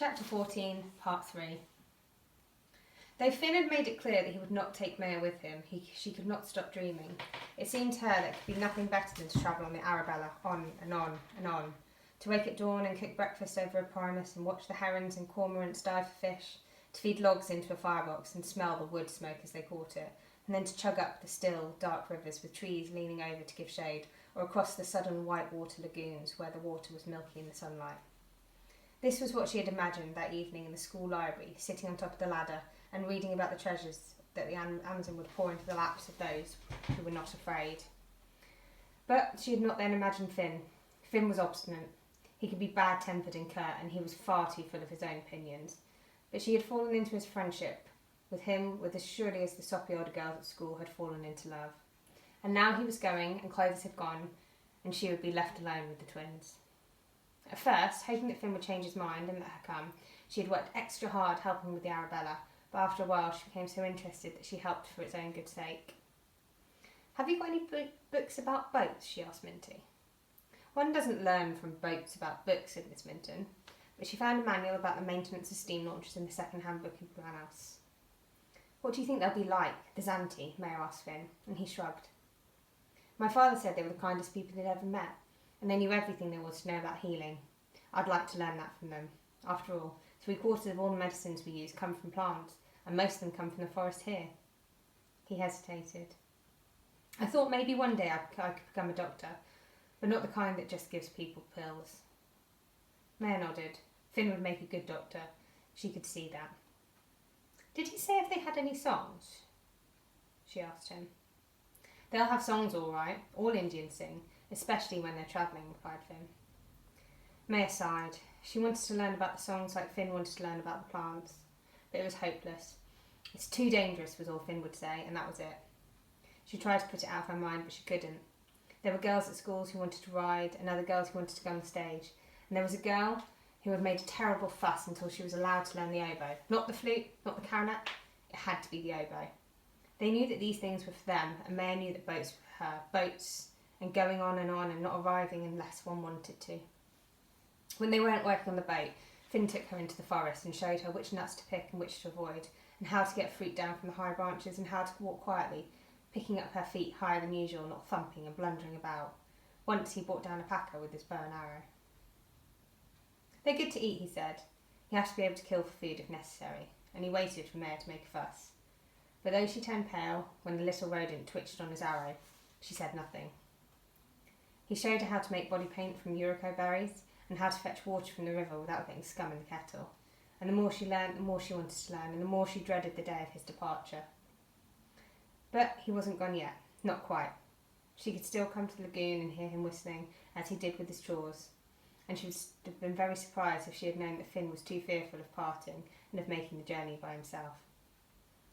Chapter 14, Part 3. Though Finn had made it clear that he would not take Maya with him, she could not stop dreaming. It seemed to her there could be nothing better than to travel on the Arabella, on and on and on. To wake at dawn and cook breakfast over a primus and watch the herons and cormorants dive for fish, to feed logs into a firebox and smell the wood smoke as they caught it, and then to chug up the still, dark rivers with trees leaning over to give shade, or across the sudden white water lagoons where the water was milky in the sunlight. This was what she had imagined that evening in the school library, sitting on top of the ladder and reading about the treasures that the Amazon would pour into the laps of those who were not afraid. But she had not then imagined Finn. Finn was obstinate. He could be bad-tempered and curt, and he was far too full of his own opinions. But she had fallen into his friendship with him with as surely as the soppy older girls at school had fallen into love. And now he was going, and Clovis had gone, and she would be left alone with the twins. At first, hoping that Finn would change his mind and let her come, she had worked extra hard helping with the Arabella, but after a while she became so interested that she helped for its own good sake. "Have you got any books about boats?" she asked Minty. "One doesn't learn from boats about books," said Miss Minton, but she found a manual about the maintenance of steam launches in the second-hand book in Branhouse. "What do you think they'll be like, the Zante?" Maya asked Finn, and he shrugged. "My father said they were the kindest people he'd ever met, and they knew everything there was to know about healing. I'd like to learn that from them. After all, 3/4 of all the medicines we use come from plants, and most of them come from the forest here." He hesitated. "I thought maybe one day I could become a doctor, but not the kind that just gives people pills." Maya nodded. Finn would make a good doctor. She could see that. "Did he say if they had any songs?" she asked him. "They'll have songs all right. All Indians sing, especially when they're travelling," replied Finn. Maya sighed. She wanted to learn about the songs like Finn wanted to learn about the plants. But it was hopeless. "It's too dangerous," was all Finn would say, and that was it. She tried to put it out of her mind, but she couldn't. There were girls at schools who wanted to ride, and other girls who wanted to go on the stage. And there was a girl who had made a terrible fuss until she was allowed to learn the oboe. Not the flute, not the clarinet. It had to be the oboe. They knew that these things were for them, and Maya knew that boats were for her. Boats, and going on and not arriving unless one wanted to. When they weren't working on the boat, Finn took her into the forest and showed her which nuts to pick and which to avoid, and how to get fruit down from the high branches, and how to walk quietly, picking up her feet higher than usual, not thumping and blundering about. Once he brought down a packer with his bow and arrow. "They're good to eat," he said. "You have to be able to kill for food if necessary," and he waited for Maya to make a fuss. But though she turned pale when the little rodent twitched on his arrow, she said nothing. He showed her how to make body paint from Yuriko berries, and how to fetch water from the river without getting scum in the kettle. And the more she learned, the more she wanted to learn, and the more she dreaded the day of his departure. But he wasn't gone yet. Not quite. She could still come to the lagoon and hear him whistling, as he did with his chores. And she would have been very surprised if she had known that Finn was too fearful of parting and of making the journey by himself.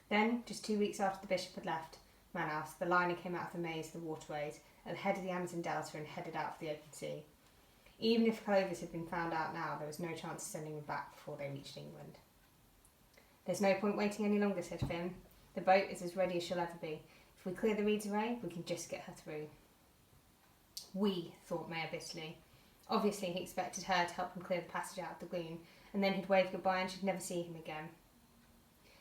Then, just 2 weeks after the bishop had left Manaus, the liner came out of the maze of the waterways at the head of the Amazon Delta and headed out for the open sea. Even if Clovis had been found out now, there was no chance of sending him back before they reached England. "There's no point waiting any longer," said Finn. "The boat is as ready as she'll ever be. If we clear the reeds away, we can just get her through." "We," thought Maya bitterly. Obviously he expected her to help him clear the passage out of the gloom, and then he'd wave goodbye and she'd never see him again.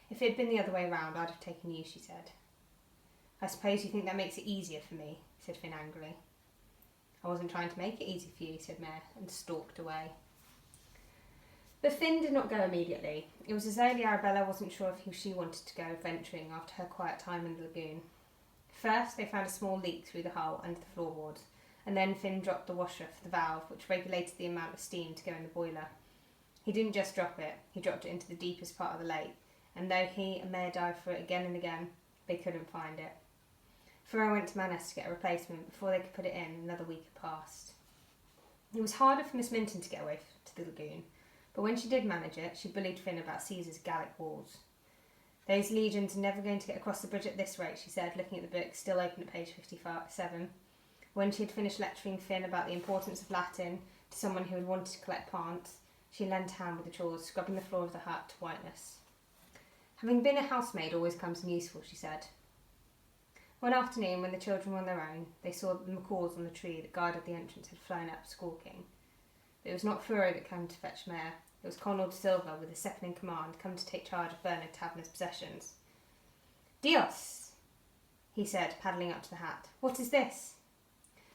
"If it had been the other way round, I'd have taken you," she said. "I suppose you think that makes it easier for me," said Finn angrily. "I wasn't trying to make it easy for you," said Maya, and stalked away. But Finn did not go immediately. It was as though the Arabella wasn't sure if she wanted to go venturing after her quiet time in the lagoon. First, they found a small leak through the hull under the floorboards, and then Finn dropped the washer for the valve, which regulated the amount of steam to go in the boiler. He didn't just drop it, he dropped it into the deepest part of the lake, and though he and Maya dived for it again and again, they couldn't find it. Thoreau went to Manus to get a replacement. Before they could put it in, another week had passed. It was harder for Miss Minton to get away to the lagoon, but when she did manage it, she bullied Finn about Caesar's Gallic walls. "Those legions are never going to get across the bridge at this rate," she said, looking at the book, still open at page 57. When she had finished lecturing Finn about the importance of Latin to someone who had wanted to collect plants, she lent a hand with the chores, scrubbing the floor of the hut to whiteness. "Having been a housemaid always comes in useful," she said. One afternoon, when the children were on their own, they saw that the macaws on the tree that guarded the entrance had flown up, squawking. But it was not Thoreau that came to fetch Maya. It It was Colonel de Silva, with the second in command, come to take charge of Bernard Taverner's possessions. "Dios!" he said, paddling up to the hat. "What is this?"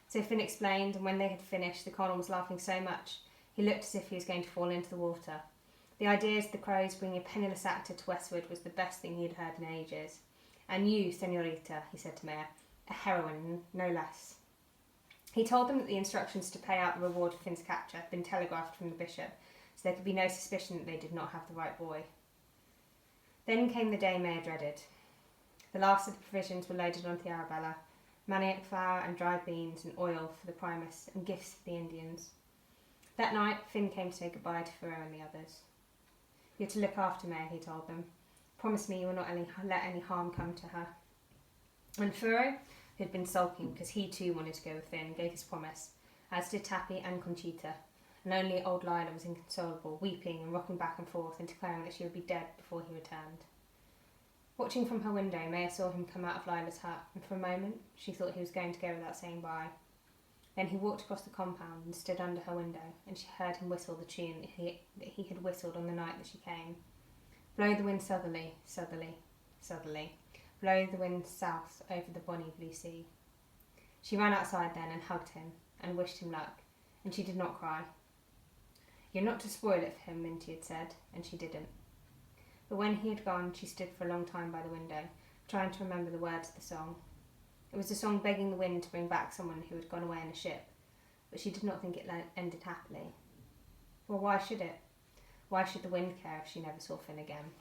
So Finn explained, and when they had finished, the Colonel was laughing so much he looked as if he was going to fall into the water. The idea of the Crows bringing a penniless actor to Westwood was the best thing he had heard in ages. "And you, señorita," he said to Maya, "a heroine, no less." He told them that the instructions to pay out the reward for Finn's capture had been telegraphed from the bishop, so there could be no suspicion that they did not have the right boy. Then came the day Maya dreaded. The last of the provisions were loaded onto the Arabella: manioc flour and dried beans and oil for the Primus, and gifts for the Indians. That night, Finn came to say goodbye to Furo and the others. "You're to look after Maya," he told them. "Promise me you will not let any harm come to her." And Furo, who had been sulking because he too wanted to go with Finn, gave his promise, as did Tappy and Conchita, and only old Lila was inconsolable, weeping and rocking back and forth and declaring that she would be dead before he returned. Watching from her window, Maya saw him come out of Lila's hut, and for a moment she thought he was going to go without saying bye. Then he walked across the compound and stood under her window, and she heard him whistle the tune that he had whistled on the night that she came. "Blow the wind southerly, southerly, southerly. Blow the wind south over the bonny blue sea." She ran outside then and hugged him and wished him luck, and she did not cry. "You're not to spoil it for him," Minty had said, and she didn't. But when he had gone, she stood for a long time by the window, trying to remember the words of the song. It was a song begging the wind to bring back someone who had gone away in a ship, but she did not think it ended happily. Well, why should it? Why should the wind care if she never saw Finn again?